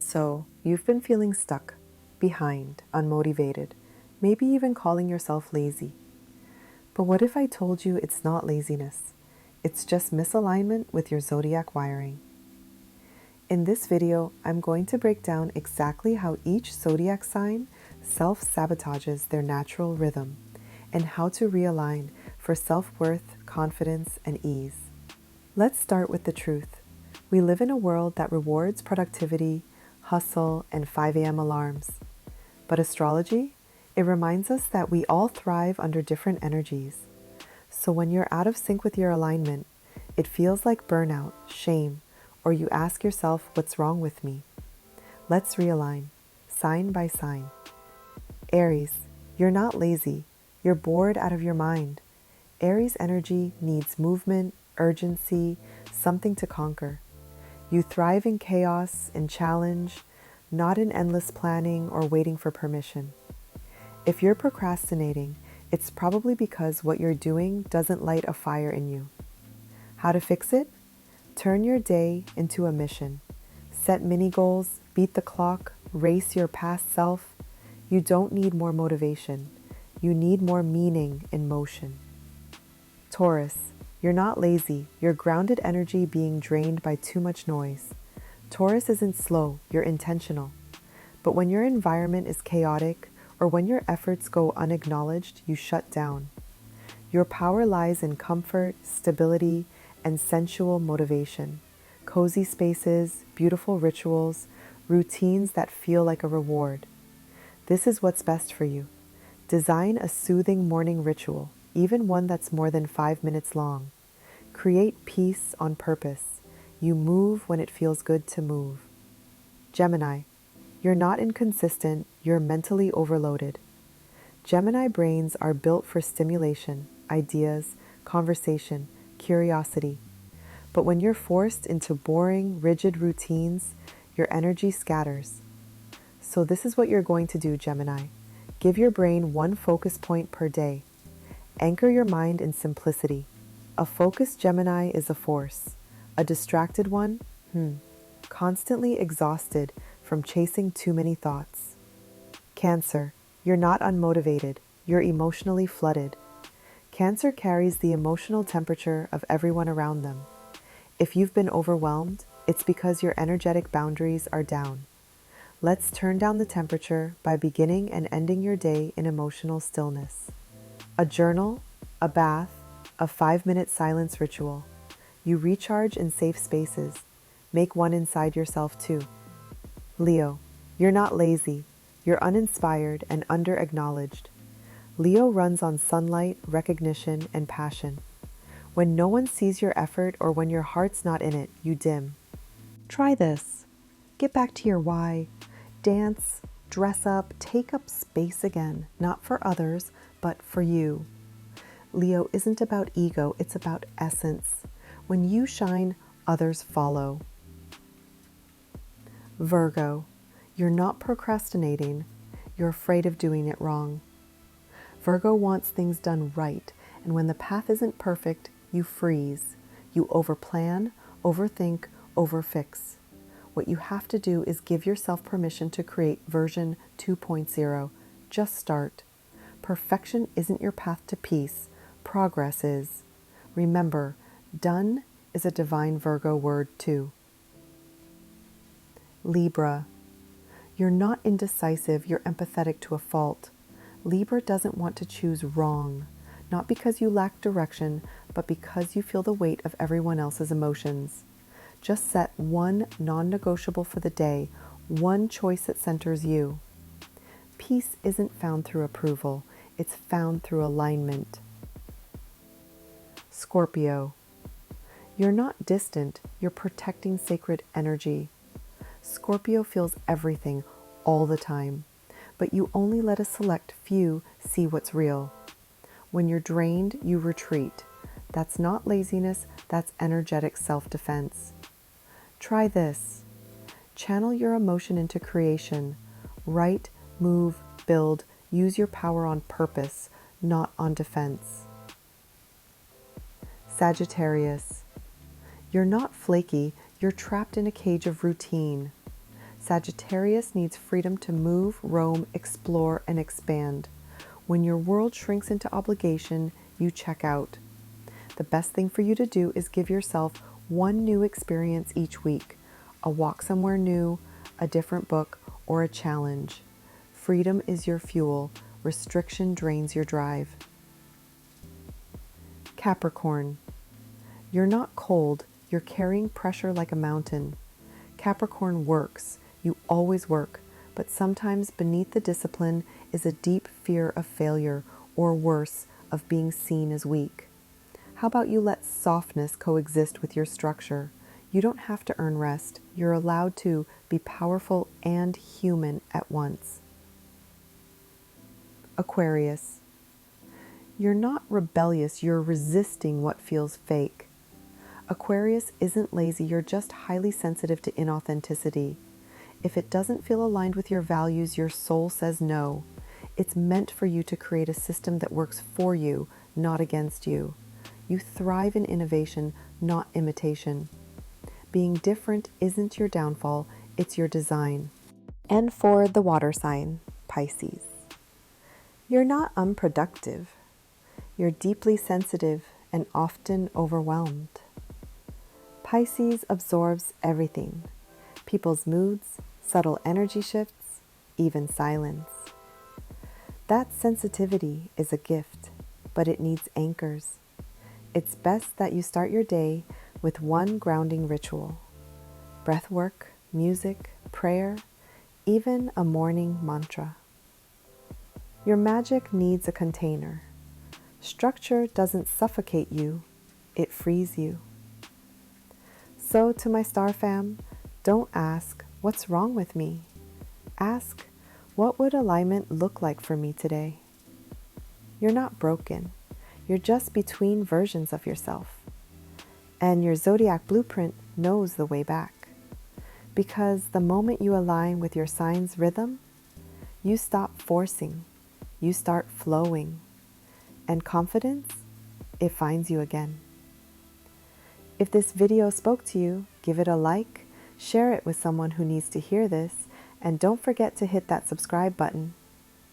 So, you've been feeling stuck, behind, unmotivated, maybe even calling yourself lazy. But what if I told you it's not laziness? It's just misalignment with your zodiac wiring. In this video, I'm going to break down exactly how each zodiac sign self-sabotages their natural rhythm and how to realign for self-worth, confidence, and ease. Let's start with the truth. We live in a world that rewards productivity, hustle, and 5 a.m. alarms. But astrology, it reminds us that we all thrive under different energies. So when you're out of sync with your alignment, it feels like burnout, shame, or you ask yourself, what's wrong with me? Let's realign, sign by sign. Aries, you're not lazy. You're bored out of your mind. Aries energy needs movement, urgency, something to conquer. You thrive in chaos and challenge, not in endless planning or waiting for permission. If you're procrastinating, it's probably because what you're doing doesn't light a fire in you. How to fix it? Turn your day into a mission. Set mini goals, beat the clock, race your past self. You don't need more motivation. You need more meaning in motion. Taurus, you're not lazy. You're grounded energy being drained by too much noise. Taurus isn't slow, you're intentional. But when your environment is chaotic or when your efforts go unacknowledged, you shut down. Your power lies in comfort, stability, and sensual motivation. Cozy spaces, beautiful rituals, routines that feel like a reward. This is what's best for you. Design a soothing morning ritual, even one that's more than 5 minutes long. Create peace on purpose. You move when it feels good to move. Gemini, you're not inconsistent, you're mentally overloaded. Gemini brains are built for stimulation, ideas, conversation, curiosity. But when you're forced into boring, rigid routines, your energy scatters. So this is what you're going to do, Gemini. Give your brain one focus point per day. Anchor your mind in simplicity. A focused Gemini is a force. A distracted one, constantly exhausted from chasing too many thoughts. Cancer, you're not unmotivated. You're emotionally flooded. Cancer carries the emotional temperature of everyone around them. If you've been overwhelmed, it's because your energetic boundaries are down. Let's turn down the temperature by beginning and ending your day in emotional stillness. A journal, a bath, a 5-minute silence ritual. You recharge in safe spaces. Make one inside yourself too. Leo, you're not lazy. You're uninspired and under-acknowledged. Leo runs on sunlight, recognition, and passion. When no one sees your effort or when your heart's not in it, you dim. Try this. Get back to your why. Dance, dress up, take up space again, not for others, but for you. Leo isn't about ego, it's about essence. When you shine, others follow. Virgo, you're not procrastinating, you're afraid of doing it wrong. Virgo wants things done right, and when the path isn't perfect, you freeze. You overplan, overthink, overfix. What you have to do is give yourself permission to create version 2.0. Just start. Perfection isn't your path to peace. Progress is. Remember, done is a divine Virgo word too. Libra, you're not indecisive, you're empathetic to a fault. Libra doesn't want to choose wrong, not because you lack direction, but because you feel the weight of everyone else's emotions. Just set one non-negotiable for the day, one choice that centers you. Peace isn't found through approval, it's found through alignment. Scorpio, you're not distant, you're protecting sacred energy. Scorpio feels everything all the time, but you only let a select few see what's real. When you're drained, you retreat. That's not laziness, that's energetic self-defense. Try this. Channel your emotion into creation. Write, move, build, use your power on purpose, not on defense. Sagittarius, you're not flaky, you're trapped in a cage of routine. Sagittarius needs freedom to move, roam, explore, and expand. When your world shrinks into obligation, you check out. The best thing for you to do is give yourself one new experience each week, a walk somewhere new, a different book, or a challenge. Freedom is your fuel. Restriction drains your drive. Capricorn. You're not cold. You're carrying pressure like a mountain. Capricorn works. You always work. But sometimes beneath the discipline is a deep fear of failure, or worse, of being seen as weak. How about you let softness coexist with your structure? You don't have to earn rest. You're allowed to be powerful and human at once. Aquarius. You're not rebellious. You're resisting what feels fake. Aquarius isn't lazy. You're just highly sensitive to inauthenticity. If it doesn't feel aligned with your values, your soul says no. It's meant for you to create a system that works for you, not against you. You thrive in innovation, not imitation. Being different isn't your downfall, it's your design. And for the water sign, Pisces. You're not unproductive. You're deeply sensitive and often overwhelmed. Pisces absorbs everything. People's moods, subtle energy shifts, even silence. That sensitivity is a gift, but it needs anchors. It's best that you start your day with one grounding ritual. Breath work, music, prayer, even a morning mantra. Your magic needs a container. Structure doesn't suffocate you, it frees you. So to my star fam, don't ask, what's wrong with me? Ask, what would alignment look like for me today? You're not broken. You're just between versions of yourself. And your zodiac blueprint knows the way back. Because the moment you align with your sign's rhythm, you stop forcing, you start flowing. And confidence, it finds you again. If this video spoke to you, give it a like, share it with someone who needs to hear this, and don't forget to hit that subscribe button.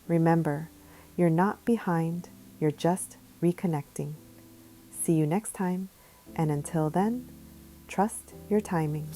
Remember, you're not behind, you're just reconnecting. See you next time, and until then, trust your timing.